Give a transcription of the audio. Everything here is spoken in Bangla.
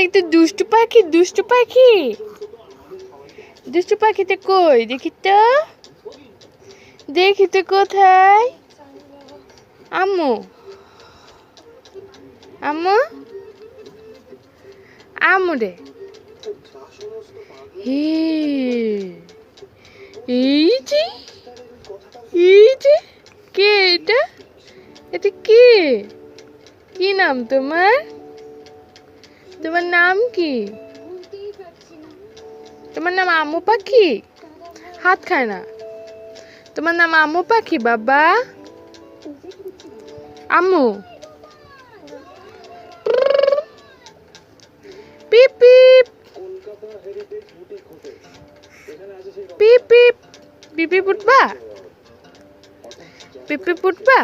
একটা দুষ্টু পাখি দুষ্টু পাখি দুষ্টু পাখিটা কই দেখি তো কোথায় আম্মু আম্মু আম্মু রে এই যে কে এটা কে কি নাম তোমার নাম কি তোমার নাম আম্মু পাখি হাত খায় না তোমার নাম আম্মু পাখি বাবা আম্মু পিপ পিপ পিপ পিপ পিপি পুটবা পিপি পুটবা